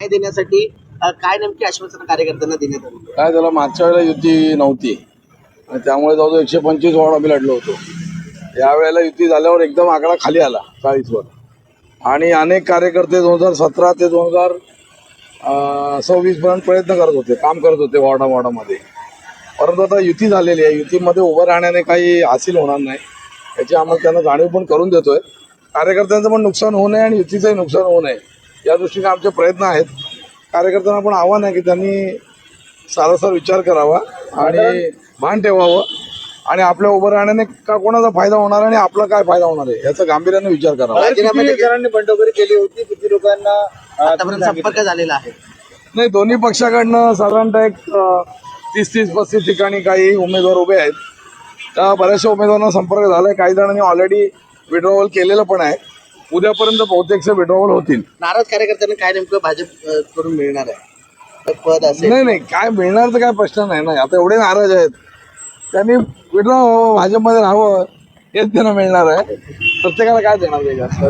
न्याय देण्यासाठी काय नेमकी आश्वासन कार्यकर्त्यांना देण्यात आली? काय त्याला मागच्या वेळेला युती नव्हती आणि त्यामुळे जवळजवळ 125 वॉर्ड आम्ही लढलो होतो. यावेळेला युती झाल्यावर एकदम आकडा खाली आला 40वर आणि अनेक कार्यकर्ते 2017 ते 2026 पर्यंत प्रयत्न करत होते, काम करत होते वॉर्डामध्ये. परंतु आता युती झालेली आहे, युतीमध्ये उभं राहण्याने काही हासिल होणार नाही याची आम्हाला त्यांना जाणीव पण करून देतोय. कार्यकर्त्यांचं पण नुकसान होऊ नये आणि युतीचंही नुकसान होऊ नये या दृष्टीने आमचे प्रयत्न आहेत. कार्यकर्त्यांना पण आव्हान आहे की त्यांनी सारासार विचार करावा आणि भान ठेवावं आणि आपल्या उभं राहण्याने का कोणाचा फायदा होणार आणि आपला काय फायदा होणार आहे याचा गांभीर्याने विचार करावा. जणांनी बंडखोरी केली होती, किती लोकांना आतापर्यंत संपर्क झालेला आहे? नाही, दोन्ही पक्षाकडनं साधारणतः एक 30-35 ठिकाणी काही उमेदवार उभे आहेत. त्या बऱ्याचशा उमेदवारांना संपर्क झालाय. काही जणांनी ऑलरेडी विड्रॉवल केलेलं पण आहे. उद्यापर्यंत बहुतेकचे विड्रॉवल होतील. नाराज कार्यकर्त्यांना काय नेमकं भाजप कडून मिळणार आहे? पद असेल? नाही, काय मिळणार तर काय प्रश्न नाही ना. आता एवढे नाराज आहेत, त्यांनी विड्रॉ भाजपमध्ये राहावं हेच त्यांना मिळणार आहे. प्रत्येकाला काय देणार ते जास्त.